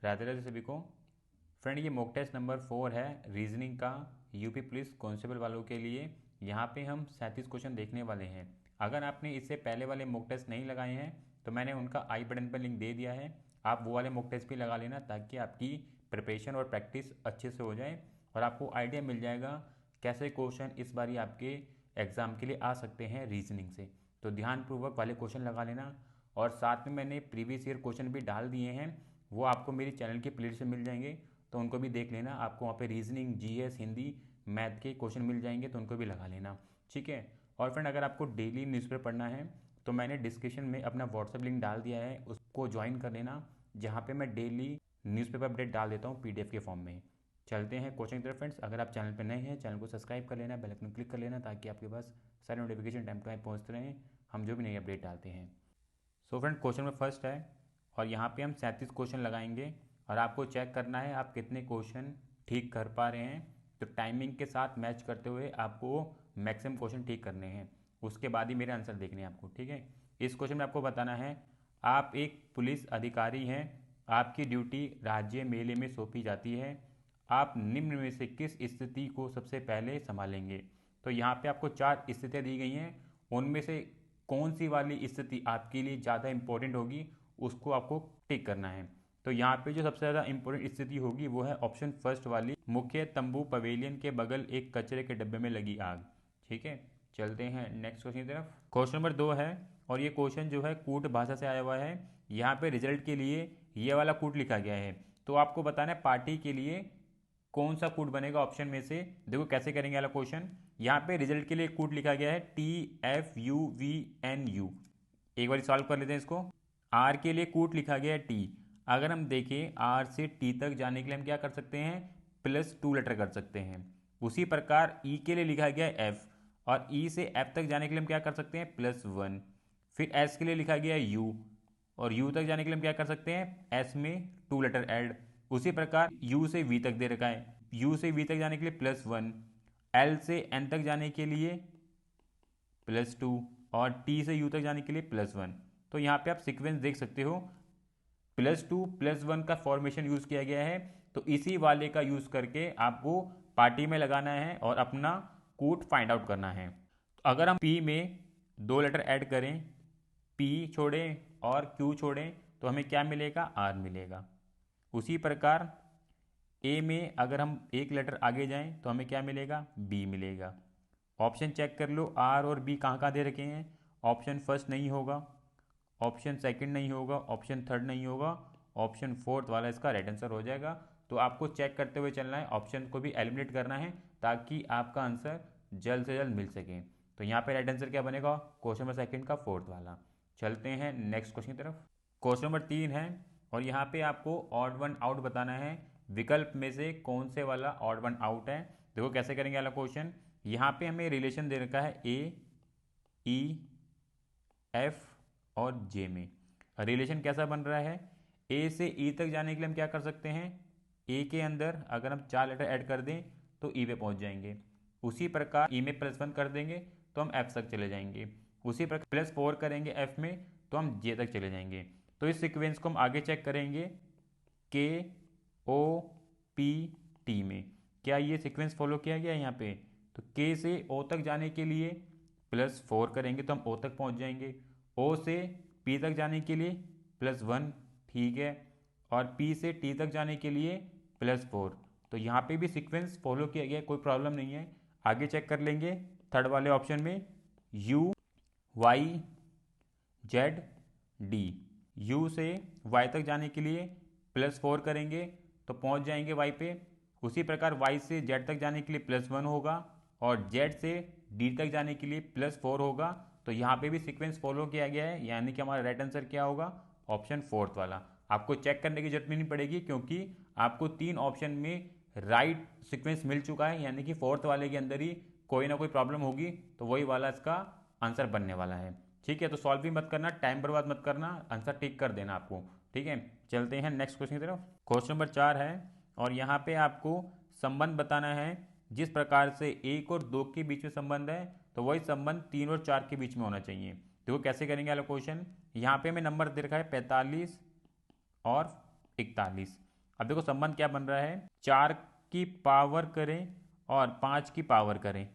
राधे राधे सभी को। फ्रेंड, ये मॉक टेस्ट नंबर 4 है रीजनिंग का, यूपी पुलिस कांस्टेबल वालों के लिए। यहाँ पे हम 37 क्वेश्चन देखने वाले हैं। अगर आपने इससे पहले वाले मॉक टेस्ट नहीं लगाए हैं तो मैंने उनका आई बटन पर लिंक दे दिया है, आप वो वाले मॉक टेस्ट भी लगा लेना ताकि आपकी प्रिपरेशन और प्रैक्टिस अच्छे से हो जाए और आपको आइडिया मिल जाएगा कैसे क्वेश्चन इस बारी आपके एग्ज़ाम के लिए आ सकते हैं रीजनिंग से। तो ध्यानपूर्वक वाले क्वेश्चन लगा लेना। और साथ में मैंने प्रीवियस ईयर क्वेश्चन भी डाल दिए हैं, वो आपको मेरी चैनल की प्लेलिस्ट में मिल जाएंगे, तो उनको भी देख लेना। आपको वहाँ पे रीजनिंग, जीएस, हिंदी, मैथ के क्वेश्चन मिल जाएंगे, तो उनको भी लगा लेना, ठीक है। और फ्रेंड, अगर आपको डेली न्यूज़पेपर पढ़ना है तो मैंने डिस्क्रिप्शन में अपना व्हाट्सएप लिंक डाल दिया है, उसको ज्वाइन कर लेना, जहाँ पे मैं डेली न्यूज़पेपर अपडेट डाल देता हूँ पीडीएफ के फॉर्म में। चलते हैं कोचिंग की तरफ फ्रेंड्स। अगर आप चैनल पर नए हैं, चैनल को सब्सक्राइब कर लेना, बेल आइकन क्लिक कर लेना ताकि आपके पास सारे नोटिफिकेशन टाइम टू टाइम पहुँचते रहें, हम जो भी नई अपडेट डालते हैं। सो फ्रेंड, क्वेश्चन में फर्स्ट है और यहाँ पे हम 37 क्वेश्चन लगाएंगे और आपको चेक करना है आप कितने क्वेश्चन ठीक कर पा रहे हैं। तो टाइमिंग के साथ मैच करते हुए आपको मैक्सिमम क्वेश्चन ठीक करने हैं, उसके बाद ही मेरे आंसर देखने हैं आपको, ठीक है। इस क्वेश्चन में आपको बताना है, आप एक पुलिस अधिकारी हैं, आपकी ड्यूटी राज्य मेले में सौंपी जाती है, आप निम्न में से किस स्थिति को सबसे पहले संभालेंगे। तो यहाँ पे आपको 4 स्थितियाँ दी गई हैं, उनमें से कौन सी वाली स्थिति आपके लिए ज़्यादा इंपॉर्टेंट होगी उसको आपको टिक करना है। तो यहाँ पे जो सबसे ज़्यादा इंपॉर्टेंट स्थिति होगी वो है ऑप्शन फर्स्ट वाली, मुख्य तंबू पवेलियन के बगल एक कचरे के डब्बे में लगी आग, ठीक है। चलते हैं नेक्स्ट क्वेश्चन की तरफ। क्वेश्चन नंबर 2 है और ये क्वेश्चन जो है कूट भाषा से आया हुआ है। यहाँ पे रिजल्ट के लिए ये वाला कूट लिखा गया है, तो आपको बताना है पार्टी के लिए कौन सा कूट बनेगा ऑप्शन में से। देखो कैसे करेंगे वाला क्वेश्चन। यहाँ पे रिजल्ट के लिए कूट लिखा गया है TFUVNU। एक बार सॉल्व कर लेते हैं इसको। आर के लिए कूट लिखा गया है टी। अगर हम देखें आर से टी तक जाने के लिए हम क्या कर सकते हैं, +2 लेटर कर सकते हैं। उसी प्रकार ई के लिए लिखा गया है एफ और ई से एफ तक जाने के लिए हम क्या कर सकते हैं, +1। फिर एस के लिए लिखा गया है यू और यू तक जाने के लिए हम क्या कर सकते हैं, एस में 2 लेटर ऐड। उसी प्रकार यू से वी तक दे रखा है, यू से वी तक जाने के लिए +1, एल से एन तक जाने के लिए +2 और टी से यू तक जाने के लिए +1। तो यहाँ पे आप सीक्वेंस देख सकते हो, +2 +1 का फॉर्मेशन यूज़ किया गया है। तो इसी वाले का यूज़ करके आपको पार्टी में लगाना है और अपना कूट फाइंड आउट करना है। तो अगर हम पी में 2 लेटर ऐड करें, पी छोड़ें और क्यू छोड़ें, तो हमें क्या मिलेगा, आर मिलेगा। उसी प्रकार ए में अगर हम 1 लेटर आगे जाएं तो हमें क्या मिलेगा, बी मिलेगा। ऑप्शन चेक कर लो, आर और बी कहाँ कहाँ दे रखे हैं। ऑप्शन फर्स्ट नहीं होगा, ऑप्शन सेकंड नहीं होगा, ऑप्शन थर्ड नहीं होगा, ऑप्शन फोर्थ वाला इसका राइट आंसर हो जाएगा। तो आपको चेक करते हुए चलना है, ऑप्शन को भी एलिमिनेट करना है ताकि आपका आंसर जल्द से जल्द मिल सके। तो यहाँ पे राइट आंसर क्या बनेगा, क्वेश्चन नंबर सेकंड का फोर्थ वाला। चलते हैं नेक्स्ट क्वेश्चन की तरफ। क्वेश्चन नंबर 3 है और यहाँ पे आपको ऑड वन आउट बताना है, विकल्प में से कौन से वाला ऑड वन आउट है। देखो कैसे करेंगे वाला क्वेश्चन। यहाँ पे हमें रिलेशन दे रखा है ए, ई, एफ और जे में। रिलेशन कैसा बन रहा है, ए से ई तक जाने के लिए हम क्या कर सकते हैं, ए के अंदर अगर हम 4 लेटर ऐड कर दें तो ई पे पहुंच जाएंगे। उसी प्रकार ई में +1 कर देंगे तो हम एफ तक चले जाएंगे। उसी प्रकार +4 करेंगे एफ में तो हम जे तक चले जाएंगे। तो इस सीक्वेंस को हम आगे चेक करेंगे, के ओ पी टी में क्या ये सीक्वेंस फॉलो किया गया है यहाँ पे। तो के से ओ तक जाने के लिए +4 करेंगे तो हम ओ तक पहुँच जाएंगे। ओ से पी तक जाने के लिए +1, ठीक है। और पी से टी तक जाने के लिए +4। तो यहाँ पे भी सीक्वेंस फॉलो किया गया है, कोई प्रॉब्लम नहीं है। आगे चेक कर लेंगे थर्ड वाले ऑप्शन में, U Y Z D. U से वाई तक जाने के लिए +4 करेंगे तो पहुँच जाएंगे वाई पे। उसी प्रकार वाई से जेड तक जाने के लिए +1 होगा और जेड से डी तक जाने के लिए +4 होगा। तो यहाँ पे भी सीक्वेंस फॉलो किया गया है, यानी कि हमारा राइट आंसर क्या होगा, ऑप्शन फोर्थ वाला। आपको चेक करने की जरूरत नहीं पड़ेगी क्योंकि आपको 3 ऑप्शन में राइट सीक्वेंस मिल चुका है, यानी कि फोर्थ वाले के अंदर ही कोई ना कोई प्रॉब्लम होगी, तो वही वाला इसका आंसर बनने वाला है, ठीक है। तो सॉल्व भी मत करना, टाइम बर्बाद मत करना, आंसर टिक कर देना आपको, ठीक है। चलते हैं नेक्स्ट क्वेश्चन की तरफ। क्वेश्चन नंबर 4 है और यहाँ पे आपको संबंध बताना है, जिस प्रकार से 1 और 2 के बीच में संबंध है तो वही संबंध 3 और 4 के बीच में होना चाहिए। देखो कैसे करेंगे वाला क्वेश्चन। यहाँ पे हमें नंबर दे रखा है 45 और 41। अब देखो संबंध क्या बन रहा है, 4 की पावर करें और 5 की पावर करें।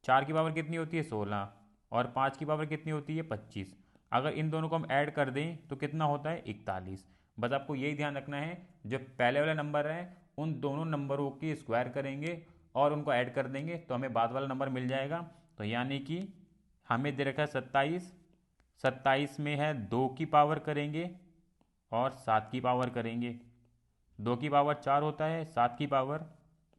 4 की पावर कितनी होती है 16 और 5 की पावर कितनी होती है 25। अगर इन दोनों को हम ऐड कर दें तो कितना होता है 41। बस आपको यही ध्यान रखना है, जो पहले वाला नंबर है उन दोनों नंबरों की स्क्वायर करेंगे और उनको ऐड कर देंगे तो हमें बाद वाला नंबर मिल जाएगा। तो यानी कि हमें दे रखा है 27, 27 में है 2 की पावर करेंगे और 7 की पावर करेंगे। 2 की पावर 4 होता है, 7 की पावर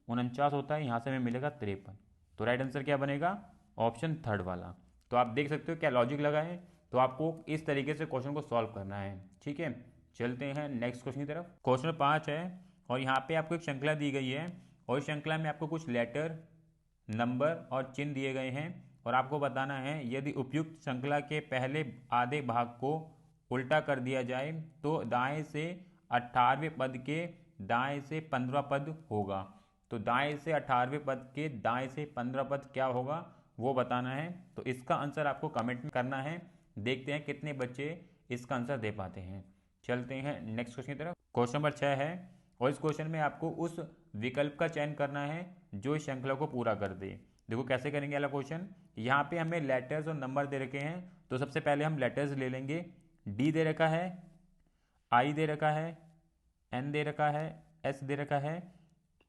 49 होता है, यहाँ से हमें मिलेगा 53। तो राइट आंसर क्या बनेगा, ऑप्शन थर्ड वाला। तो आप देख सकते हो क्या लॉजिक लगा है। तो आपको इस तरीके से क्वेश्चन को सॉल्व करना है, ठीक है। चलते हैं नेक्स्ट क्वेश्चन की तरफ। क्वेश्चन 5 है और यहाँ पे आपको एक श्रृंखला दी गई है और इस श्रृंखला में आपको कुछ लेटर, नंबर और चिन्ह दिए गए हैं और आपको बताना है यदि उपयुक्त श्रृंखला के पहले आधे भाग को उल्टा कर दिया जाए तो दाएं से 18वें पद के दाएं से 15वां पद होगा। तो दाएं से 18वें पद के दाएं से 15वां पद क्या होगा वो बताना है। तो इसका आंसर आपको कमेंट में करना है। देखते हैं कितने बच्चे इसका आंसर दे पाते हैं। चलते हैं नेक्स्ट क्वेश्चन की तरफ। क्वेश्चन नंबर 6 है और इस क्वेश्चन में आपको उस विकल्प का चयन करना है जो इस श्रृंखला को पूरा कर दे। देखो कैसे करेंगे अगला क्वेश्चन। यहाँ पे हमें लेटर्स और नंबर दे रखे हैं तो सबसे पहले हम लेटर्स ले लेंगे। डी दे रखा है, आई दे रखा है, एन दे रखा है, एस दे रखा है,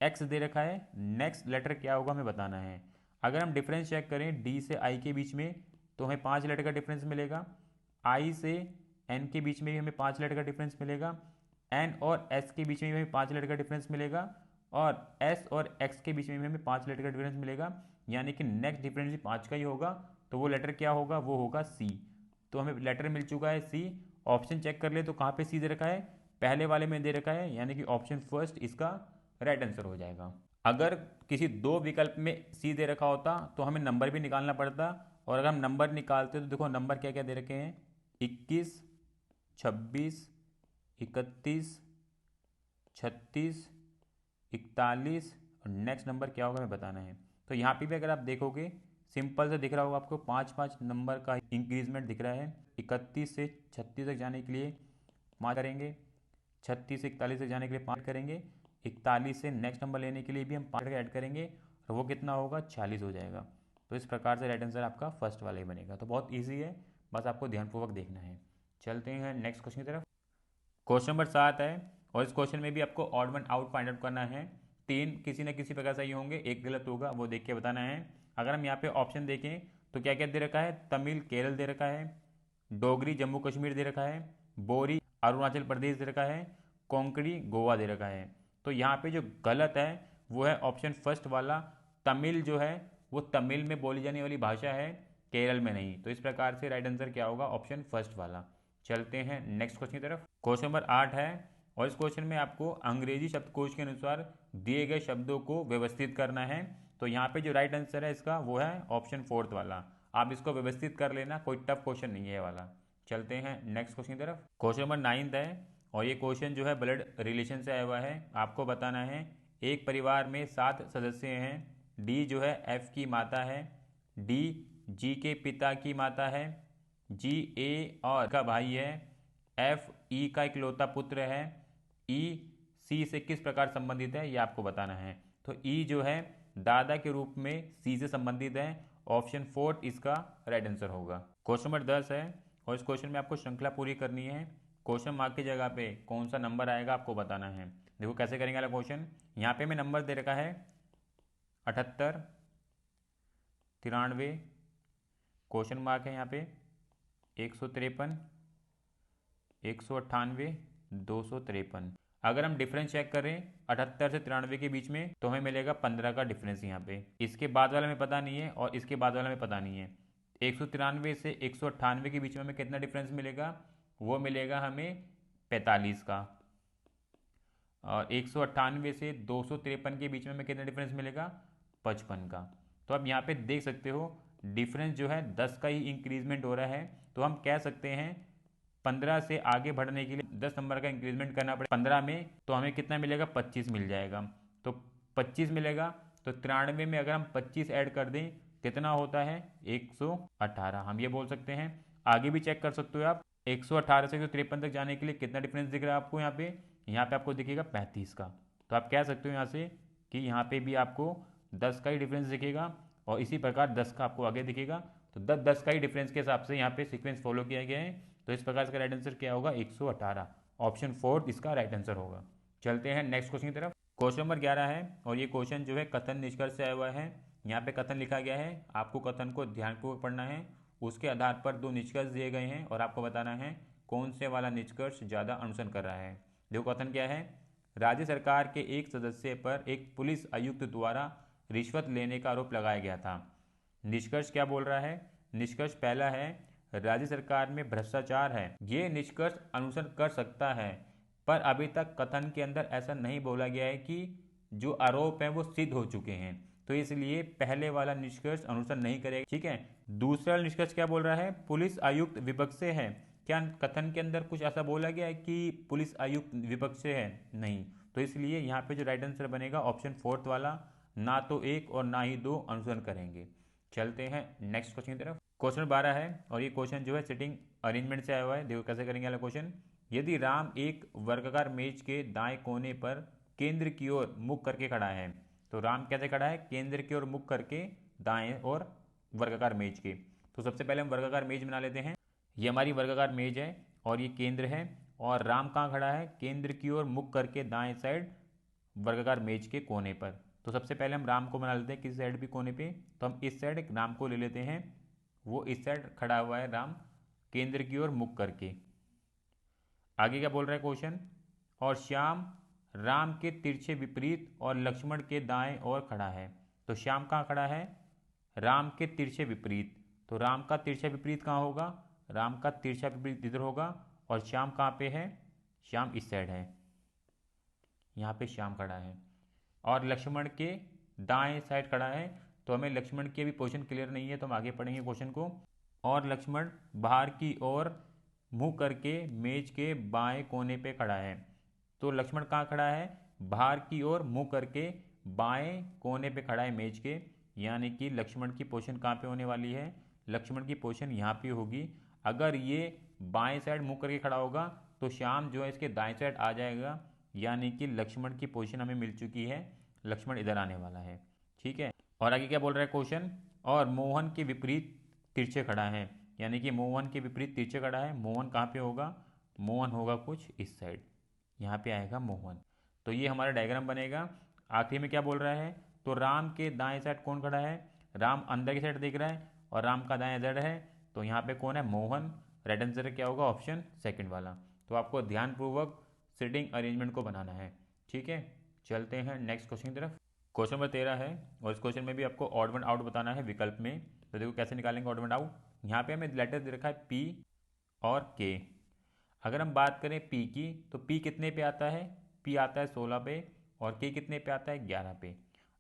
एक्स दे रखा है। नेक्स्ट लेटर क्या होगा हमें बताना है। अगर हम डिफरेंस चेक करें डी से आई के बीच में तो हमें 5 लेटर का डिफरेंस मिलेगा। आई से एन के बीच में भी हमें 5 लेटर का डिफरेंस मिलेगा। एन और एस के बीच में भी हमें 5 लेटर का डिफरेंस मिलेगा और एस और एक्स के बीच में भी हमें 5 लेटर का डिफरेंस मिलेगा। यानी कि नेक्स्ट डिफरेंस भी 5 का ही होगा। तो वो लेटर क्या होगा, वो होगा सी। तो हमें लेटर मिल चुका है सी। ऑप्शन चेक कर ले तो कहाँ पे सी दे रखा है, पहले वाले में दे रखा है, यानी कि ऑप्शन फर्स्ट इसका राइट आंसर हो जाएगा। अगर किसी दो विकल्प में सी दे रखा होता तो हमें नंबर भी निकालना पड़ता और अगर हम नंबर निकालते तो देखो नंबर क्या क्या दे रखे हैं, 21, 26, 31, 36, 41 और नेक्स्ट नंबर क्या होगा हमें बताना है। तो यहाँ पे भी अगर आप देखोगे सिंपल से दिख रहा होगा आपको 5-5 नंबर का इंक्रीजमेंट दिख रहा है। 31 से 36 तक जाने के लिए 5 करेंगे, 36 से 41 तक जाने के लिए 5 करेंगे, 41 से नेक्स्ट नंबर लेने के लिए भी हम 5 ऐड करेंगे और वो कितना होगा 46 हो जाएगा। तो इस प्रकार से राइट आंसर आपका फर्स्ट वाला ही बनेगा। तो बहुत ईजी है, बस आपको ध्यानपूर्वक देखना है। चलते हैं नेक्स्ट क्वेश्चन की तरफ। क्वेश्चन नंबर 7 है और इस क्वेश्चन में भी आपको odd one out find out करना है। 3 किसी न किसी प्रकार सही होंगे, एक गलत होगा, वो देख के बताना है। अगर हम यहाँ पे ऑप्शन देखें तो क्या क्या दे रखा है, तमिल केरल दे रखा है, डोगरी जम्मू कश्मीर दे रखा है, बोरी अरुणाचल प्रदेश दे रखा है, कोंकणी गोवा दे रखा है। तो यहाँ पे जो गलत है वो है ऑप्शन फर्स्ट वाला। तमिल जो है वो तमिल में बोली जाने वाली भाषा है, केरल में नहीं। तो इस प्रकार से राइट आंसर क्या होगा, ऑप्शन फर्स्ट वाला। चलते हैं नेक्स्ट क्वेश्चन की तरफ। क्वेश्चन नंबर 8 है और इस क्वेश्चन में आपको अंग्रेजी शब्दकोश के अनुसार दिए गए शब्दों को व्यवस्थित करना है। तो यहाँ पे जो राइट आंसर है इसका वो है ऑप्शन फोर्थ वाला। आप इसको व्यवस्थित कर लेना, कोई टफ क्वेश्चन नहीं है ये वाला। चलते हैं नेक्स्ट क्वेश्चन की तरफ। क्वेश्चन नंबर 9 है और ये क्वेश्चन जो है ब्लड रिलेशन से आया हुआ है। आपको बताना है एक परिवार में 7 सदस्य हैं। डी जो है एफ की माता है, डी जी के पिता की माता है, जी ए और का भाई है, एफ ई का इकलौता पुत्र है, ई सी से किस प्रकार संबंधित है ये आपको बताना है। तो ई जो है दादा के रूप में सी से संबंधित है। ऑप्शन फोर्थ इसका राइट आंसर होगा। क्वेश्चन नंबर 10 है और इस क्वेश्चन में आपको श्रृंखला पूरी करनी है। क्वेश्चन मार्क की जगह पे कौन सा नंबर आएगा आपको बताना है। देखो कैसे करेंगे वाला क्वेश्चन। यहाँ पे मैं नंबर दे रखा है 78, 93, क्वेश्चन मार्क है यहाँ पे 153, 198, 253। अगर हम डिफरेंस चेक करें 78 से 93 के बीच में तो हमें मिलेगा 15 का डिफरेंस यहाँ पे। इसके बाद वाला में पता नहीं है और इसके बाद वाला में पता नहीं है। 193 से 198 के बीच में हमें कितना डिफरेंस मिलेगा, वो मिलेगा हमें 45 का। और 198 से 253 के बीच में हमें कितना डिफरेंस मिलेगा, 55 का। तो अब यहाँ पे देख सकते हो डिफरेंस जो है 10 का ही इंक्रीजमेंट हो रहा है। तो हम कह सकते हैं 15 से आगे बढ़ने के लिए 10 नंबर का इंक्रीजमेंट करना पड़ेगा। 15 में तो हमें कितना मिलेगा, 25 मिल जाएगा। तो 25 मिलेगा तो 93 में अगर हम 25 ऐड कर दें कितना होता है, 118। हम ये बोल सकते हैं। आगे भी चेक कर सकते हो आप, 118 से 153 तक जाने के लिए कितना डिफरेंस दिख रहा है आपको यहाँ पे, यहाँ पे आपको दिखेगा 35 का। तो आप कह सकते हो यहाँ से कि यहाँ पे भी आपको 10 का ही डिफरेंस दिखेगा और इसी प्रकार 10 का आपको आगे दिखेगा। तो 10 का ही डिफरेंस के हिसाब से यहाँ पे सीक्वेंस फॉलो किया गया है। तो इस प्रकार इसका राइट आंसर क्या होगा, 118। ऑप्शन 4 इसका राइट आंसर होगा। चलते हैं नेक्स्ट क्वेश्चन की तरफ। क्वेश्चन नंबर 11 है और ये क्वेश्चन जो है कथन निष्कर्ष से आया हुआ है। यहाँ पे कथन लिखा गया है, आपको कथन को ध्यानपूर्वक पढ़ना है। उसके आधार पर दो निष्कर्ष दिए गए हैं और आपको बताना है कौन से वाला निष्कर्ष ज़्यादा अनुसरण कर रहा है। देखो कथन क्या है, राज्य सरकार के एक सदस्य पर एक पुलिस आयुक्त द्वारा रिश्वत लेने का आरोप लगाया गया था। निष्कर्ष क्या बोल रहा है, निष्कर्ष पहला है राज्य सरकार में भ्रष्टाचार है। ये निष्कर्ष अनुसरण कर सकता है, पर अभी तक कथन के अंदर ऐसा नहीं बोला गया है कि जो आरोप हैं वो सिद्ध हो चुके हैं, तो इसलिए पहले वाला निष्कर्ष अनुसरण नहीं करेगा। ठीक है। दूसरा निष्कर्ष क्या बोल रहा है, पुलिस आयुक्त विपक्ष से है। क्या कथन के अंदर कुछ ऐसा बोला गया है कि पुलिस आयुक्त विपक्ष से है? नहीं। तो इसलिए यहाँ पे जो राइट आंसर बनेगा ऑप्शन 4 वाला, ना तो एक और ना ही दो अनुसरण करेंगे। चलते हैं नेक्स्ट क्वेश्चन की तरफ। क्वेश्चन 12 है और ये क्वेश्चन जो है सिटिंग अरेंजमेंट से आया हुआ है। देखो कैसे करेंगे वाला क्वेश्चन। यदि राम एक वर्गाकार मेज के दाएं कोने पर केंद्र की ओर मुख करके खड़ा है, तो राम कैसे खड़ा है, केंद्र की ओर मुख करके दाएं और वर्गाकार मेज के। तो सबसे पहले हम वर्गाकार मेज बना लेते हैं। ये हमारी वर्गाकार मेज है और ये केंद्र है, और राम कहाँ खड़ा है, केंद्र की ओर मुख करके दाएं साइड वर्गाकार मेज के कोने पर। तो सबसे पहले हम राम को बना लेते हैं किसी साइड भी कोने पे। तो हम इस साइड राम को ले लेते हैं, वो इस साइड खड़ा हुआ है राम केंद्र की ओर मुख करके। आगे क्या बोल रहा है क्वेश्चन, और श्याम राम के तिरछे विपरीत और लक्ष्मण के दाएं ओर खड़ा है। तो श्याम कहाँ खड़ा है, राम के तिरछे विपरीत। तो राम का तिरछा विपरीत कहाँ होगा, राम का तिरछा विपरीत इधर होगा, और श्याम कहाँ पे है, श्याम इस साइड है, यहाँ पे श्याम खड़ा है। और लक्ष्मण के दाएं साइड खड़ा है। तो हमें लक्ष्मण की अभी पोजीशन क्लियर नहीं है, तो हम आगे पढ़ेंगे क्वेश्चन को। और लक्ष्मण बाहर की ओर मुंह करके मेज के बाएं कोने पे खड़ा है। तो लक्ष्मण कहाँ खड़ा है, बाहर की ओर मुंह करके बाएं कोने पे खड़ा है मेज के, यानी कि लक्ष्मण की पोजीशन कहाँ पे होने वाली है, लक्ष्मण की पोजीशन यहाँ पे होगी। अगर ये बाएं साइड मुंह करके खड़ा होगा तो श्याम जो है इसके दाएं साइड आ जाएगा, यानी कि लक्ष्मण की पोजीशन हमें मिल चुकी है, लक्ष्मण इधर आने वाला है। ठीक है। और आगे क्या बोल रहा है क्वेश्चन, और मोहन के विपरीत तिरछे खड़ा है, यानी कि मोहन के विपरीत तिरछे खड़ा है। मोहन कहाँ पे होगा, मोहन होगा कुछ इस साइड, यहाँ पे आएगा मोहन। तो ये हमारा डायग्राम बनेगा। आखिरी में क्या बोल रहा है, तो राम के दाएं साइड कौन खड़ा है, राम अंदर की साइड देख रहा है और राम का दाएं साइड है, तो यहाँ पे कौन है, मोहन। राइट आंसर क्या होगा, ऑप्शन सेकंड वाला। तो आपको ध्यानपूर्वक सीटिंग अरेंजमेंट को बनाना है। ठीक है। चलते हैं नेक्स्ट क्वेश्चन की तरफ। क्वेश्चन नंबर 13 है और इस क्वेश्चन में भी आपको ऑड वन आउट बताना है विकल्प में। तो देखो कैसे निकालेंगे ऑड वन आउट। यहाँ पे हमें लेटर दे रखा है पी और के। अगर हम बात करें पी की, तो पी कितने पे आता है, पी आता है 16 पे, और के कितने पे आता है, 11 पे।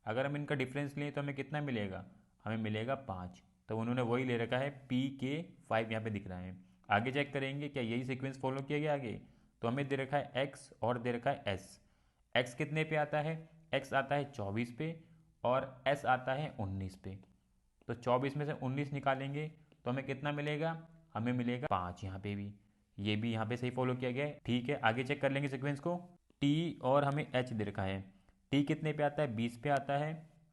अगर हम इनका डिफरेंस लें तो हमें कितना मिलेगा, हमें मिलेगा 5। तो उन्होंने वही ले रखा है, पी के 5 यहाँ पे दिख रहा है। आगे चेक करेंगे क्या यही सीक्वेंस फॉलो किया गया आगे। तो हमें दे रखा है एक्स और दे रखा है एस। एक्स कितने पे आता है, एक्स आता है 24 पे और एस आता है 19 पे। तो 24 में से 19 निकालेंगे तो हमें कितना मिलेगा, हमें मिलेगा 5। यहाँ पे भी, ये भी यहाँ पे सही फॉलो किया गया है। ठीक है। आगे चेक कर लेंगे सीक्वेंस को। टी और हमें एच दे रखा है। टी कितने पे आता है, 20 पे आता है,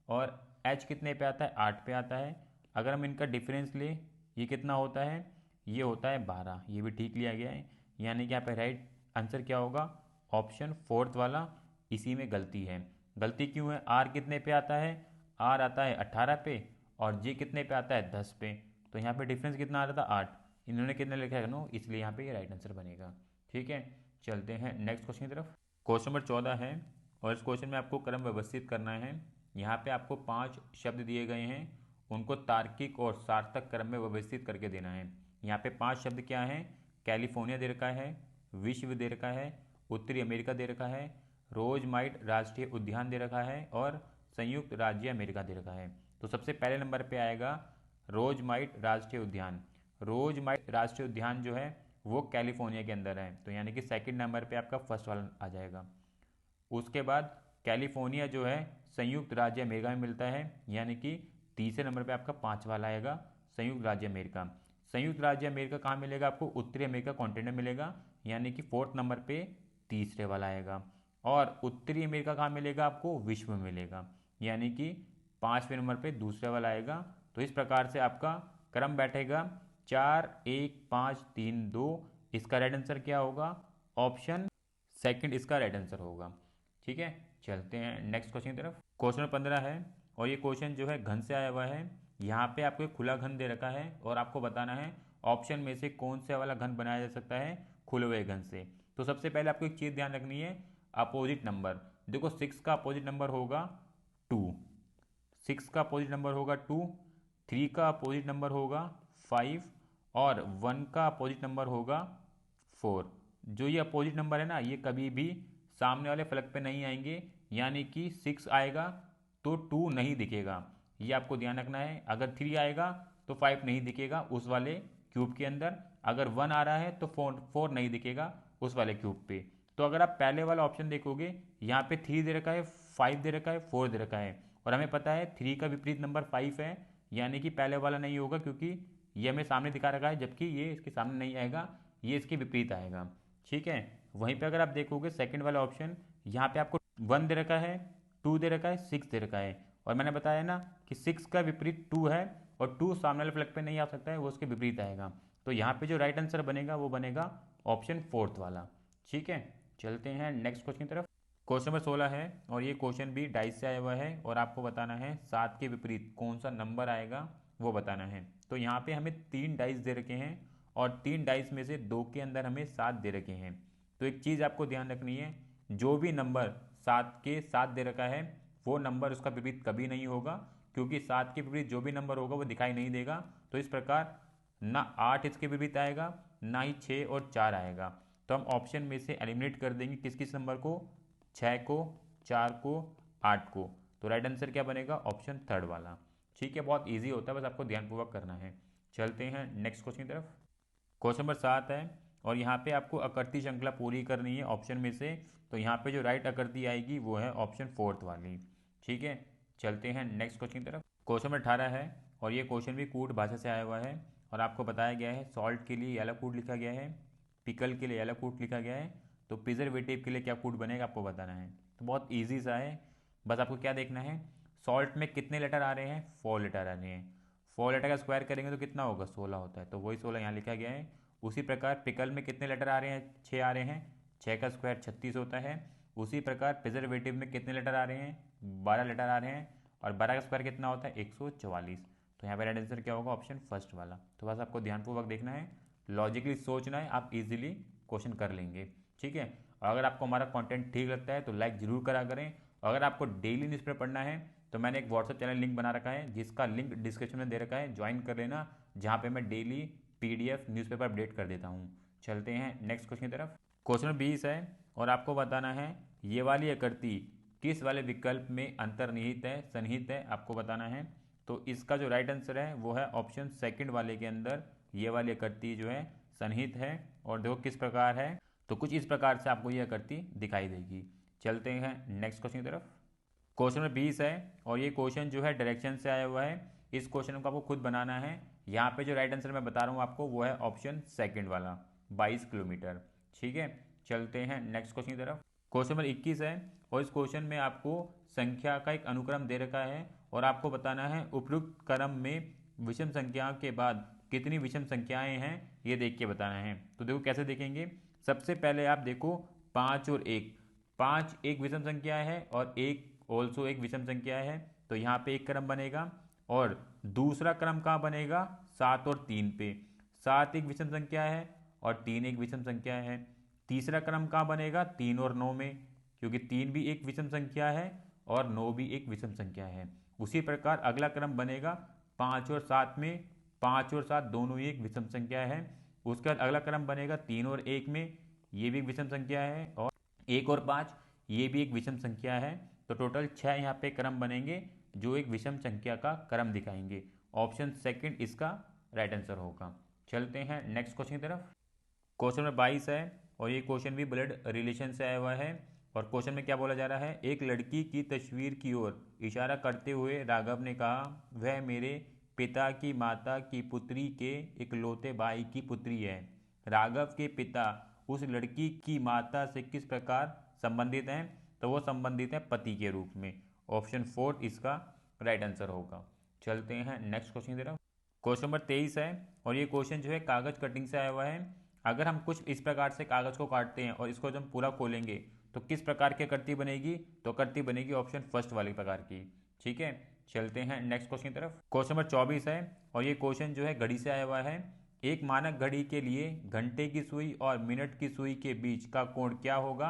और एच कितने पे आता है, 8 पे आता है। अगर हम इनका डिफरेंस ले, ये कितना होता है, ये होता है 12। ये भी ठीक लिया गया है, यानी कि यहाँ पे राइट आंसर क्या होगा, ऑप्शन 4 वाला। इसी में गलती है। गलती क्यों है, आर कितने पे आता है, आर आता है 18 पे, और जे कितने पे आता है 10 पे। तो यहाँ पे डिफरेंस कितना आ रहा था, 8। इन्होंने कितने लिखा है नो, इसलिए यहाँ पे ये राइट आंसर बनेगा। ठीक है। चलते हैं नेक्स्ट क्वेश्चन की तरफ। क्वेश्चन नंबर 14 है और इस क्वेश्चन में आपको क्रम व्यवस्थित करना है। यहाँ पे आपको 5 शब्द दिए गए हैं, उनको तार्किक और सार्थक क्रम में व्यवस्थित करके देना है। यहाँ पे 5 शब्द क्या हैं, कैलिफोर्निया दे रखा है, विश्व दे रखा है, उत्तरी अमेरिका दे रखा है, रोजमाइट राष्ट्रीय उद्यान दे रखा है, और संयुक्त राज्य अमेरिका दे रखा है। तो सबसे पहले नंबर पे आएगा रोजमाइट राष्ट्रीय उद्यान। रोजमाइट राष्ट्रीय उद्यान जो है वो कैलिफोर्निया के अंदर है, तो यानी कि सेकंड नंबर पे आपका फर्स्ट वाला आ जाएगा। उसके बाद कैलिफोर्निया जो है संयुक्त राज्य अमेरिका में मिलता है, यानी कि तीसरे नंबर पे आपका 5 वाला आएगा संयुक्त राज्य अमेरिका। संयुक्त राज्य अमेरिका कहाँ मिलेगा आपको, उत्तरी अमेरिका कॉन्टिनेंट में मिलेगा, यानी कि 4th नंबर पे तीसरे वाला आएगा। और उत्तरी अमेरिका कहाँ मिलेगा आपको? विश्व में मिलेगा, यानी कि 5वें नंबर पे दूसरे वाला आएगा। तो इस प्रकार से आपका क्रम बैठेगा 4 1 5 3 2। इसका राइट आंसर क्या होगा? ऑप्शन सेकंड इसका राइट आंसर होगा। ठीक है, चलते हैं नेक्स्ट क्वेश्चन की तरफ। क्वेश्चन 15 है और ये क्वेश्चन जो है घन से आया हुआ है। यहाँ पे आपको एक खुला घन दे रखा है और आपको बताना है ऑप्शन में से कौन से वाला घन बनाया जा सकता है खुले हुए घन से। तो सबसे पहले आपको एक चीज़ ध्यान रखनी है, अपोजिट नंबर। देखो 6 का अपोजिट नंबर होगा 2, 6 का अपोजिट नंबर होगा 2, 3 का अपोजिट नंबर होगा 5 और 1 का अपोजिट नंबर होगा 4। जो ये अपोजिट नंबर है ना, ये कभी भी सामने वाले फलक पे नहीं आएंगे, यानी कि 6 आएगा तो 2 नहीं दिखेगा, ये आपको ध्यान रखना है। अगर 3 आएगा तो 5 नहीं दिखेगा उस वाले क्यूब के अंदर। अगर 1 आ रहा है तो 4 नहीं दिखेगा उस वाले क्यूब पे। तो अगर आप पहले वाला ऑप्शन देखोगे, यहाँ पे 3 दे रखा है, 5 दे रखा है, 4 दे रखा है और हमें पता है 3 का विपरीत नंबर 5 है, यानी कि पहले वाला नहीं होगा क्योंकि ये हमें सामने दिखा रखा है, जबकि ये इसके सामने नहीं आएगा, ये इसके विपरीत आएगा। ठीक है, वहीं पे अगर आप देखोगे सेकंड वाला ऑप्शन, यहाँ पे आपको 1 दे रखा है, 2 दे रखा है, 6 दे रखा है और मैंने बताया ना कि 6 का विपरीत 2 है और 2 सामने वाले फ्लैग पे नहीं आ सकता है, वो उसके विपरीत आएगा। तो यहाँ पे जो राइट आंसर बनेगा वो बनेगा ऑप्शन फोर्थ वाला। ठीक है, चलते हैं नेक्स्ट क्वेश्चन की तरफ। क्वेश्चन नंबर 16 है और ये क्वेश्चन भी डाइस से आया हुआ है और आपको बताना है 7 के विपरीत कौन सा नंबर आएगा वो बताना है। तो यहाँ पे हमें 3 डाइस दे रखे हैं और 3 डाइस में से 2 के अंदर हमें 7 दे रखे हैं। तो एक चीज़ आपको ध्यान रखनी है, जो भी नंबर 7 के 7 दे रखा है वो नंबर उसका विपरीत कभी नहीं होगा, क्योंकि 7 के विपरीत जो भी नंबर होगा वो दिखाई नहीं देगा। तो इस प्रकार ना 8 इसके विपरीत आएगा, ना ही 6 और 4 आएगा। तो हम ऑप्शन में से एलिमिनेट कर देंगे किस किस नंबर को? 6 को, 4 को, 8 को। तो राइट आंसर क्या बनेगा? ऑप्शन थर्ड वाला। ठीक है, बहुत ईजी होता है, बस आपको ध्यानपूर्वक करना है। चलते हैं नेक्स्ट क्वेश्चन की तरफ। क्वेश्चन नंबर 7 है और यहाँ पे आपको आकृति श्रृंखला पूरी करनी है ऑप्शन में से। तो यहाँ पे जो राइट आकृति आएगी वो है ऑप्शन फोर्थ वाली। ठीक है, चलते हैं नेक्स्ट क्वेश्चन की तरफ। क्वेश्चन नंबर 18 है और ये क्वेश्चन भी कूट भाषा से आया हुआ है और आपको बताया गया है सॉल्ट के लिए येलो कूट लिखा गया है, पिकल के लिए येलो कूट लिखा गया है, तो प्रिजर्वेटिव के लिए क्या कूट बनेगा आपको बताना है। तो बहुत ईजी सा है, बस आपको क्या देखना है, सॉल्ट में कितने लेटर आ रहे हैं? 4 लेटर आ रहे हैं। 4 लेटर का स्क्वायर करेंगे तो कितना होगा? 16 होता है, तो वही 16 यहाँ लिखा गया है। उसी प्रकार पिकल में कितने लेटर आ रहे हैं? 6 आ रहे हैं, 6 का स्क्वायर 36 होता है। उसी प्रकार प्रिजर्वेटिव में कितने लेटर आ रहे हैं? 12 लेटर आ रहे हैं और 12 का स्क्वायर कितना होता है? 144। तो यहाँ पर राइट आंसर क्या होगा? ऑप्शन फर्स्ट वाला। तो बस आपको ध्यानपूर्वक देखना है, लॉजिकली सोचना है, आप इजीली क्वेश्चन कर लेंगे। ठीक है, और अगर आपको हमारा कंटेंट ठीक लगता है तो लाइक ज़रूर करा करें। अगर आपको डेली न्यूज़पेपर पढ़ना है तो मैंने एक व्हाट्सएप चैनल लिंक बना रखा है, जिसका लिंक डिस्क्रिप्शन में दे रखा है, ज्वाइन कर लेना, जहाँ पे मैं डेली पीडीएफ न्यूज़पेपर अपडेट कर देता हूँ। चलते हैं नेक्स्ट क्वेश्चन की तरफ। क्वेश्चन 20 है और आपको बताना है ये वाली आकृति किस वाले विकल्प में अंतर्निहित है, सन्निहित है, आपको बताना है। तो इसका जो राइट आंसर है वो है ऑप्शन सेकंड वाले के अंदर ये वाली आकृति जो है सन्निहित है। और देखो किस प्रकार है, तो कुछ इस प्रकार से आपको ये आकृति दिखाई देगी। चलते हैं नेक्स्ट क्वेश्चन की तरफ। क्वेश्चन नंबर 20 है और ये क्वेश्चन जो है डायरेक्शन से आया हुआ है। इस क्वेश्चन को आपको खुद बनाना है। यहाँ पे जो राइट आंसर मैं बता रहा हूँ आपको वो है ऑप्शन सेकंड वाला, 22 किलोमीटर। ठीक है, चलते हैं नेक्स्ट क्वेश्चन की तरफ। क्वेश्चन नंबर 21 है और इस क्वेश्चन में आपको संख्या का एक अनुक्रम दे रखा है और आपको बताना है उपयुक्त क्रम में विषम संख्या के बाद कितनी विषम संख्याएं हैं, ये देख के बताना है। तो देखो कैसे देखेंगे, सबसे पहले आप देखो 5 और 1, 5 एक विषम संख्या है और 1 ऑल्सो एक विषम संख्या है। तो यहाँ पे एक क्रम बनेगा और दूसरा क्रम कहाँ बनेगा? 7 और 3 पे। 7 एक विषम संख्या है और 3 एक विषम संख्या है। तीसरा क्रम कहाँ बनेगा? 3 और 9 में, क्योंकि 3 भी एक विषम संख्या है और 9 भी एक विषम संख्या है। उसी प्रकार अगला क्रम बनेगा 5 और 7 में, 5 और 7 दोनों ही एक विषम संख्या है। उसके बाद अगला क्रम बनेगा 3 और 1 में, ये भी एक विषम संख्या है, और 1 और 5 ये भी एक विषम संख्या है। तो टोटल 6 यहाँ पे क्रम बनेंगे जो एक विषम संख्या का क्रम दिखाएंगे। ऑप्शन सेकंड इसका राइट आंसर होगा। चलते हैं नेक्स्ट क्वेश्चन की तरफ। क्वेश्चन नंबर 22 है और ये क्वेश्चन भी ब्लड रिलेशन से आया हुआ है और क्वेश्चन में क्या बोला जा रहा है, एक लड़की की तस्वीर की ओर इशारा करते हुए राघव ने कहा वह मेरे पिता की माता की पुत्री के इकलौते भाई की पुत्री है। राघव के पिता उस लड़की की माता से किस प्रकार संबंधित हैं? तो वो संबंधित हैं पति के रूप में। ऑप्शन 4 इसका राइट आंसर होगा। चलते हैं नेक्स्ट क्वेश्चन की तरफ। क्वेश्चन नंबर 23 है और ये क्वेश्चन जो है कागज कटिंग से आया हुआ है। अगर हम कुछ इस प्रकार से कागज को काटते हैं और इसको जब हम पूरा खोलेंगे तो किस प्रकार की आकृति बनेगी? तो आकृति बनेगी ऑप्शन फर्स्ट वाले प्रकार की। ठीक है, चलते हैं नेक्स्ट क्वेश्चन की तरफ। क्वेश्चन नंबर 24 है और ये क्वेश्चन जो है घड़ी से आया हुआ है। एक मानक घड़ी के लिए घंटे की सुई और मिनट की सुई के बीच का कोण क्या होगा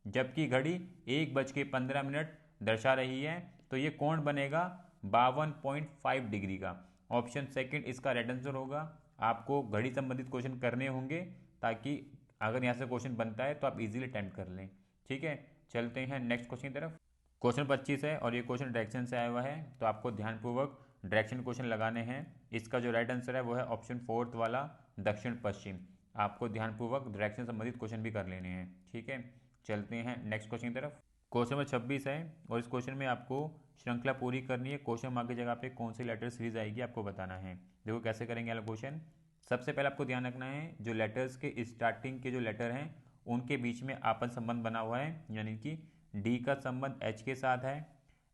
जबकि घड़ी 1:15 दर्शा रही है? तो ये कोण बनेगा 52.5 डिग्री का। ऑप्शन सेकंड इसका राइट आंसर होगा। आपको घड़ी संबंधित क्वेश्चन करने होंगे ताकि अगर यहाँ से क्वेश्चन बनता है तो आप इजीली अटेम्प्ट कर लें। ठीक है, चलते हैं नेक्स्ट क्वेश्चन की तरफ। क्वेश्चन 25 है और ये क्वेश्चन डायरेक्शन से आया हुआ है, तो आपको ध्यानपूर्वक डायरेक्शन क्वेश्चन लगाने हैं। इसका जो राइट आंसर है वो है ऑप्शन 4 वाला दक्षिण पश्चिम। आपको ध्यानपूर्वक डायरेक्शन संबंधित क्वेश्चन भी कर लेने हैं। ठीक है, चलते हैं नेक्स्ट क्वेश्चन की तरफ। क्वेश्चन नंबर 26 है और इस क्वेश्चन में आपको श्रृंखला पूरी करनी है। क्वेश्चन मार्क की जगह पे कौन सी लेटर सीरीज आएगी आपको बताना है। देखो कैसे करेंगे वाला क्वेश्चन। सबसे पहले आपको ध्यान रखना है जो लेटर्स के स्टार्टिंग के जो लेटर हैं उनके बीच में आपस संबंध बना हुआ है, यानी कि डी का संबंध एच के साथ है,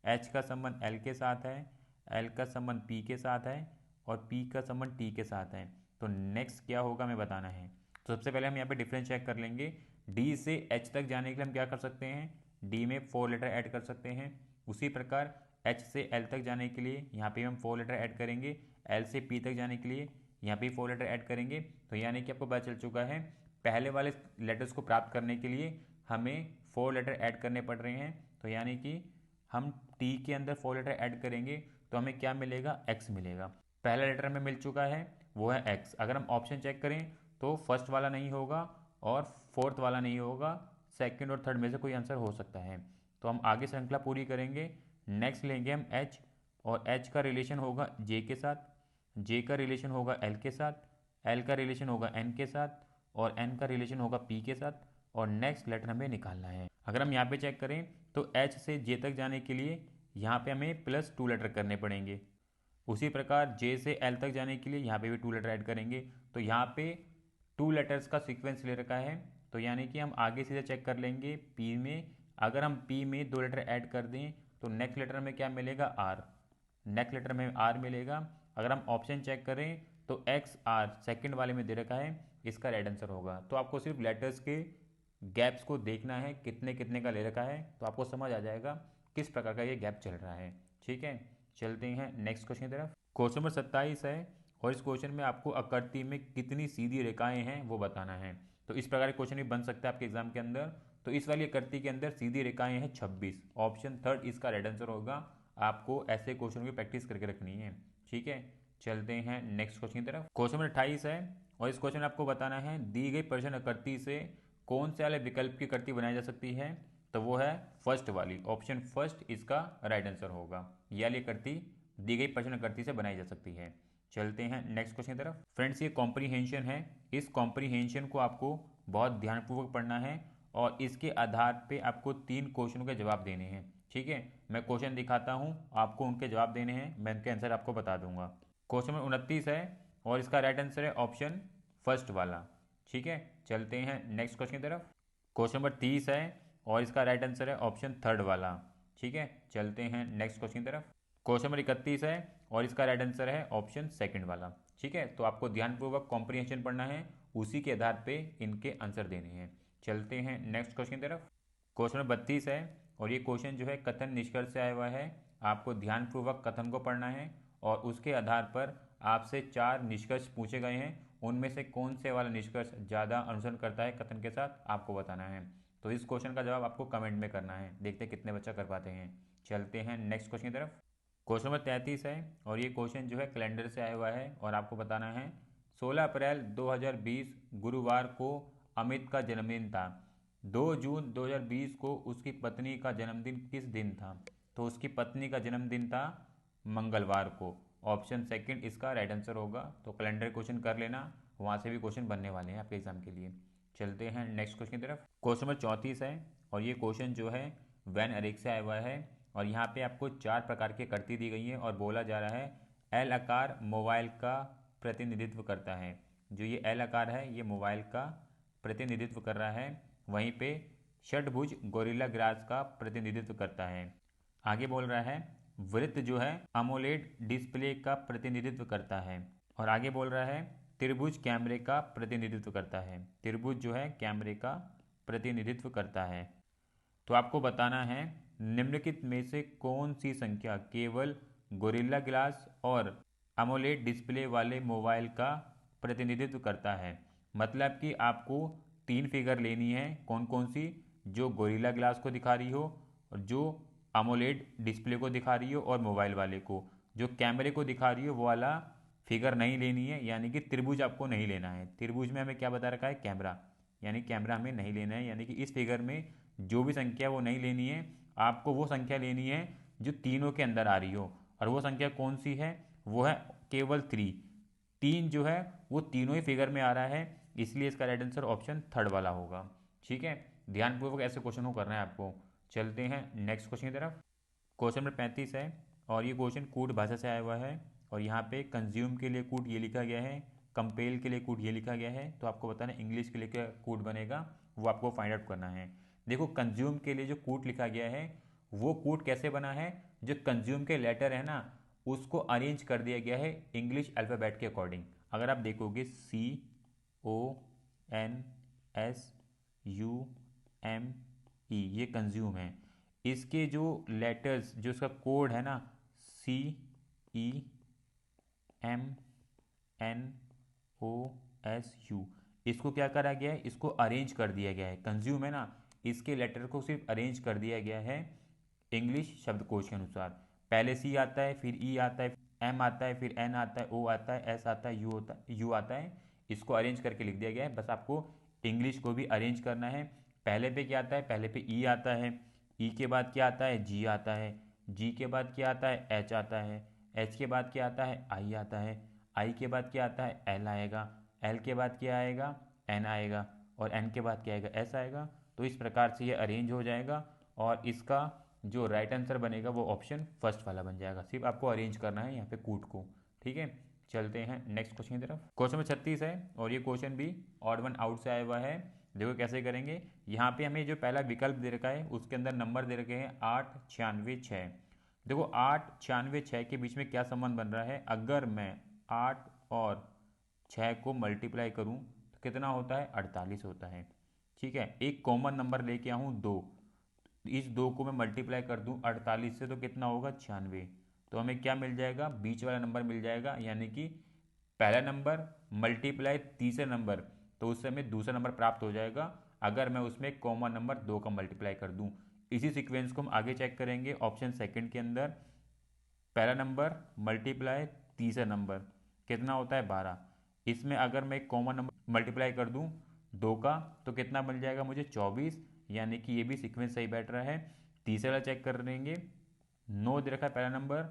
एच का संबंध एल के साथ है, एल का संबंध पी के साथ है और पी का संबंध टी के साथ है। तो नेक्स्ट क्या होगा हमें बताना है। तो सबसे पहले हम यहाँ पे डिफरेंस चेक कर लेंगे। डी से एच तक जाने के लिए हम क्या कर सकते हैं, डी में 4 लेटर ऐड कर सकते हैं। उसी प्रकार एच से एल तक जाने के लिए यहाँ पे हम 4 लेटर ऐड करेंगे। एल से पी तक जाने के लिए यहाँ पे 4 लेटर ऐड करेंगे। तो यानी कि आपको पता चल चुका है पहले वाले लेटर्स को प्राप्त करने के लिए हमें 4 लेटर ऐड करने पड़ रहे हैं। तो यानी कि हम टी के अंदर 4 लेटर ऐड करेंगे तो हमें क्या मिलेगा, एक्स मिलेगा। पहला लेटर हमें मिल चुका है वो है एक्स। अगर हम ऑप्शन चेक करें तो फर्स्ट वाला नहीं होगा और फोर्थ वाला नहीं होगा, सेकंड और थर्ड में से कोई आंसर हो सकता है। तो हम आगे श्रृंखला पूरी करेंगे। नेक्स्ट लेंगे हम एच और एच का रिलेशन होगा जे के साथ, जे का रिलेशन होगा एल के साथ, एल का रिलेशन होगा एन के साथ और एन का रिलेशन होगा पी के साथ और नेक्स्ट लेटर हमें निकालना है। अगर हम यहाँ पे चेक करें तो एच से जे तक जाने के लिए यहाँ पे हमें +2 लेटर करने पड़ेंगे। उसी प्रकार जे से एल तक जाने के लिए यहाँ पे भी 2 लेटर ऐड करेंगे। तो यहाँ पे 2 लेटर्स का सीक्वेंस ले रखा है। तो यानी कि हम आगे सीधे चेक कर लेंगे पी में। अगर हम पी में 2 लेटर ऐड कर दें तो नेक्स्ट लेटर में क्या मिलेगा, आर। नेक्स्ट लेटर में आर मिलेगा। अगर हम ऑप्शन चेक करें तो एक्स आर सेकंड वाले में दे रखा है, इसका राइट आंसर होगा। तो आपको सिर्फ लेटर्स के गैप्स को देखना है कितने कितने का ले रखा है, तो आपको समझ आ जाएगा किस प्रकार का ये गैप चल रहा है। ठीक है, चलते हैं नेक्स्ट क्वेश्चन की तरफ। क्वेश्चन नंबर 27 है और इस क्वेश्चन में आपको आकृति में कितनी सीधी रेखाएं हैं वो बताना है। तो इस प्रकार के क्वेश्चन भी बन सकता है आपके एग्जाम के अंदर। तो इस वाली आकृति के अंदर सीधी रेखाएं हैं 26। ऑप्शन थर्ड इसका राइट आंसर होगा। आपको ऐसे क्वेश्चन की प्रैक्टिस करके रखनी है। ठीक है, चलते हैं नेक्स्ट क्वेश्चन की तरफ। क्वेश्चन नंबर 28 है और इस क्वेश्चन में आपको बताना है दी गई प्रश्न आकृति से कौन से वाले विकल्प की आकृति बनाई जा सकती है। तो वो है फर्स्ट वाली, ऑप्शन फर्स्ट इसका राइट आंसर होगा। यह वाली आकृति दी गई प्रश्न आकृति से बनाई जा सकती है। चलते हैं नेक्स्ट क्वेश्चन की तरफ। फ्रेंड्स ये कॉम्प्रीहेंशन है। इस कॉम्प्रीहेंशन को आपको बहुत ध्यानपूर्वक पढ़ना है और इसके आधार पे आपको 3 क्वेश्चनों के जवाब देने हैं। ठीक है, मैं क्वेश्चन दिखाता हूँ, आपको उनके जवाब देने हैं, मैं उनके आंसर आपको बता दूंगा। क्वेश्चन नंबर 29 है और इसका राइट आंसर है ऑप्शन फर्स्ट वाला। ठीक है, चलते हैं नेक्स्ट क्वेश्चन की तरफ। क्वेश्चन नंबर 30 है और इसका राइट आंसर है ऑप्शन थर्ड वाला। ठीक है, चलते हैं नेक्स्ट क्वेश्चन की तरफ। क्वेश्चन नंबर 31 है और इसका राइट आंसर है ऑप्शन सेकंड वाला। ठीक है, तो आपको ध्यानपूर्वक कॉम्प्रीहेंशन पढ़ना है, उसी के आधार पे इनके आंसर देने हैं। चलते हैं नेक्स्ट क्वेश्चन की तरफ। क्वेश्चन नंबर 32 है और ये क्वेश्चन जो है कथन निष्कर्ष से आया हुआ है। आपको ध्यानपूर्वक कथन को पढ़ना है और उसके आधार पर आपसे 4 निष्कर्ष पूछे गए हैं। उनमें से कौन से वाला निष्कर्ष ज़्यादा अनुसरण करता है कथन के साथ, आपको बताना है। तो इस क्वेश्चन का जवाब आपको कमेंट में करना है, देखते हैं कितने बच्चा कर पाते हैं। चलते हैं नेक्स्ट क्वेश्चन की तरफ। क्वेश्चन नंबर 33 है और ये क्वेश्चन जो है कैलेंडर से आया हुआ है और आपको बताना है 16 अप्रैल 2020 गुरुवार को अमित का जन्मदिन था। 2 जून 2020 को उसकी पत्नी का जन्मदिन किस दिन था। तो उसकी पत्नी का जन्मदिन था मंगलवार को। ऑप्शन सेकंड इसका राइट आंसर होगा। तो कैलेंडर क्वेश्चन कर लेना, वहाँ से भी क्वेश्चन बनने वाले हैं आपके एग्जाम के लिए। चलते हैं नेक्स्ट क्वेश्चन की तरफ। क्वेश्चन नंबर 34 है और ये क्वेश्चन जो है वैन एरिक से आया हुआ है और यहाँ पे आपको 4 प्रकार की आकृति दी गई है और बोला जा रहा है एल आकार मोबाइल का प्रतिनिधित्व करता है। जो ये एल आकार है ये मोबाइल का प्रतिनिधित्व कर रहा है, वहीं पे षटभुज गोरिल्ला ग्लास का प्रतिनिधित्व करता है। आगे बोल रहा है वृत्त जो है अमोलेड डिस्प्ले का प्रतिनिधित्व करता है। और आगे बोल रहा है त्रिभुज कैमरे का प्रतिनिधित्व करता है। त्रिभुज जो है कैमरे का प्रतिनिधित्व करता है। तो आपको बताना है निम्नलिखित में से कौन सी संख्या केवल गोरिल्ला ग्लास और अमोलेड डिस्प्ले वाले मोबाइल का प्रतिनिधित्व करता है। मतलब कि आपको 3 फिगर लेनी है, कौन कौन सी, जो गोरिल्ला ग्लास को दिखा रही हो और जो अमोलेड डिस्प्ले को दिखा रही हो और मोबाइल वाले को। जो कैमरे को दिखा रही हो वो वाला फिगर नहीं लेनी है, यानी कि त्रिभुज आपको नहीं लेना है। त्रिभुज में हमें क्या बता रखा है, कैमरा, यानी कैमरा हमें नहीं लेना है। यानी कि इस फिगर में जो भी संख्या वो नहीं लेनी है, आपको वो संख्या लेनी है जो तीनों के अंदर आ रही हो। और वो संख्या कौन सी है, वो है केवल 3। 3 जो है वो तीनों ही फिगर में आ रहा है, इसलिए इसका राइट आंसर ऑप्शन थर्ड वाला होगा। ठीक है, ध्यानपूर्वक ऐसे क्वेश्चन को करना है आपको। चलते हैं नेक्स्ट क्वेश्चन की तरफ। क्वेश्चन नंबर 35 है और ये क्वेश्चन कूट भाषा से आया हुआ है। और यहाँ पे कंज्यूम के लिए कूट ये लिखा गया है, कंपेल के लिए कूट ये लिखा गया है। तो आपको बताना है इंग्लिश के लिए क्या कूट बनेगा, वो आपको फाइंड आउट करना है। देखो कंज्यूम के लिए जो कूट लिखा गया है वो कूट कैसे बना है, जो कंज्यूम के लेटर है ना उसको अरेंज कर दिया गया है इंग्लिश अल्फ़ाबेट के अकॉर्डिंग। अगर आप देखोगे CONSUME ये कंज्यूम है। इसके जो लेटर्स, जो इसका कोड है ना CEMNOSU, इसको क्या करा गया है, इसको अरेंज कर दिया गया है। कंज्यूम है ना, इसके लेटर को सिर्फ अरेंज कर दिया गया है इंग्लिश शब्दकोश के अनुसार। पहले C आता है, फिर E आता है, M आता है, फिर N आता है, O आता है, S आता है, U आता है। इसको अरेंज करके लिख दिया गया है। बस आपको इंग्लिश को भी अरेंज करना है। पहले पे क्या आता है, पहले पे E आता है, E के बाद क्या आता है, G आता है, G के बाद क्या आता है, H आता है, H के बाद क्या आता है, I आता है, I के बाद क्या आता है, L आएगा, L के बाद क्या आएगा, N आएगा, और N के बाद क्या आएगा, S आएगा। तो इस प्रकार से ये अरेंज हो जाएगा और इसका जो राइट आंसर बनेगा वो ऑप्शन फर्स्ट वाला बन जाएगा। सिर्फ आपको अरेंज करना है यहाँ पे कूट को। ठीक है, चलते हैं नेक्स्ट क्वेश्चन की तरफ। क्वेश्चन नंबर 36 है और ये क्वेश्चन भी ऑड वन आउट से आया हुआ है। देखो कैसे करेंगे। यहाँ पे हमें जो पहला विकल्प दे रखा है उसके अंदर नंबर दे रखे हैं 8, 96, 6। देखो 8, 96, 6 के बीच में क्या संबंध बन रहा है, अगर मैं 8 और 6 को मल्टीप्लाई करूँ तो कितना होता है, 48 होता है। ठीक है, एक कॉमन नंबर लेके आऊँ 2, इस 2 को मैं मल्टीप्लाई कर दूं 48 से तो कितना होगा, 96। तो हमें क्या मिल जाएगा, बीच वाला नंबर मिल जाएगा। यानी कि पहला नंबर मल्टीप्लाई तीसरे नंबर, तो उससे हमें दूसरा नंबर प्राप्त हो जाएगा अगर मैं उसमें कॉमन नंबर 2 का मल्टीप्लाई कर दूं। इसी सीक्वेंस को हम आगे चेक करेंगे ऑप्शन सेकंड के अंदर। पहला नंबर मल्टीप्लाई तीसरा नंबर कितना होता है, 12। इसमें अगर मैं कॉमन नंबर मल्टीप्लाई कर दूं 2 का तो कितना मिल जाएगा मुझे, 24। यानी कि ये भी सीक्वेंस सही बैठ रहा है। तीसरा वाला चेक कर लेंगे, 9 दे रखा है पहला नंबर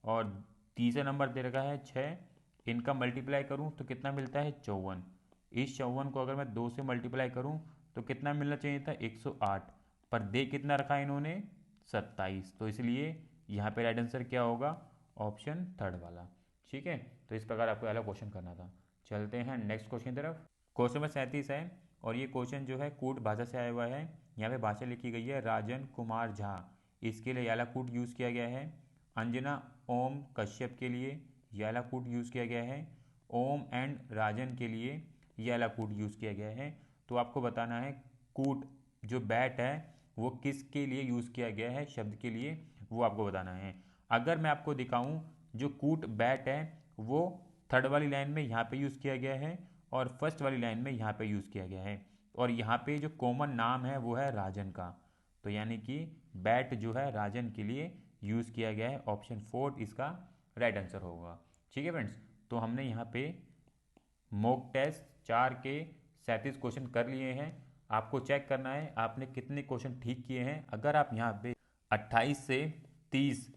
और तीसरा नंबर दे रखा है 6। इनका मल्टीप्लाई करूं तो कितना मिलता है, 54। इस 54 को अगर मैं 2 से मल्टीप्लाई करूं तो कितना मिलना चाहिए था, 108। पर दे कितना रखा है इन्होंने, 27। तो इसलिए यहाँ पे राइट आंसर क्या होगा, ऑप्शन थर्ड वाला। ठीक है, तो इस प्रकार आपको अलग क्वेश्चन करना था। चलते हैं नेक्स्ट क्वेश्चन की तरफ। क्वेश्चन नंबर 37 है और ये क्वेश्चन जो है कूट भाषा से आया हुआ है। यहाँ पे भाषा लिखी गई है राजन कुमार झा, इसके लिए याला कूट यूज़ किया गया है। अंजना ओम कश्यप के लिए याला कूट यूज़ किया गया है। ओम एंड राजन के लिए याला कूट यूज़ किया गया है। तो आपको बताना है कूट जो बैट है वो किसके लिए यूज़ किया गया है, शब्द के लिए, वो आपको बताना है। अगर मैं आपको दिखाऊं जो कूट बैट है वो थर्ड वाली लाइन में यहाँ पे यूज़ किया गया है और फर्स्ट वाली लाइन में यहाँ पे यूज़ किया गया है। और यहाँ पे जो कॉमन नाम है वो है राजन का। तो यानी कि बैट जो है राजन के लिए यूज़ किया गया है। ऑप्शन 4 इसका राइट आंसर होगा। ठीक है फ्रेंड्स, तो हमने यहाँ पे मॉक टेस्ट 4 के 37 क्वेश्चन कर लिए हैं। आपको चेक करना है आपने कितने क्वेश्चन ठीक किए हैं। अगर आप यहाँ पे 28 से 30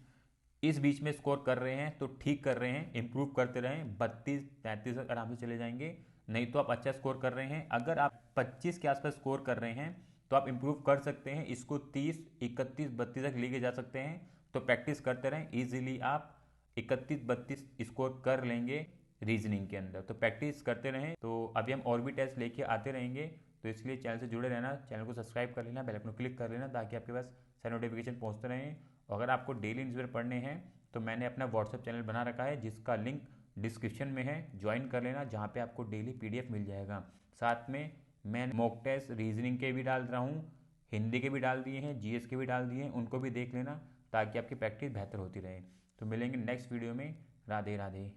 इस बीच में स्कोर कर रहे हैं तो ठीक कर रहे हैं, इंप्रूव करते रहें। 32, 33 तक आराम से चले जाएंगे। नहीं तो आप अच्छा स्कोर कर रहे हैं। अगर आप 25 के आसपास स्कोर कर रहे हैं तो आप इंप्रूव कर सकते हैं, इसको 30, 31, 32 तक लेके जा सकते हैं। तो प्रैक्टिस करते रहें, इजीली आप 31, 32 स्कोर कर लेंगे रीजनिंग के अंदर। तो प्रैक्टिस करते रहें। तो अभी हम और भी टेस्ट लेके आते रहेंगे। तो इसलिए चैनल से जुड़े रहना, चैनल को सब्सक्राइब कर लेना, बेल आइकन को क्लिक कर लेना ताकि आपके पास सारे नोटिफिकेशन पहुँचते रहें। और अगर आपको डेली न्यूज़पेपर पढ़ने हैं तो मैंने अपना व्हाट्सअप चैनल बना रखा है जिसका लिंक डिस्क्रिप्शन में है, ज्वाइन कर लेना, जहाँ पे आपको डेली PDF मिल जाएगा। साथ में मैं मॉक टेस्ट रीजनिंग के भी डाल रहा हूँ, हिंदी के भी डाल दिए हैं, GS के भी डाल दिए हैं, उनको भी देख लेना ताकि आपकी प्रैक्टिस बेहतर होती रहे। तो मिलेंगे नेक्स्ट वीडियो में। राधे राधे।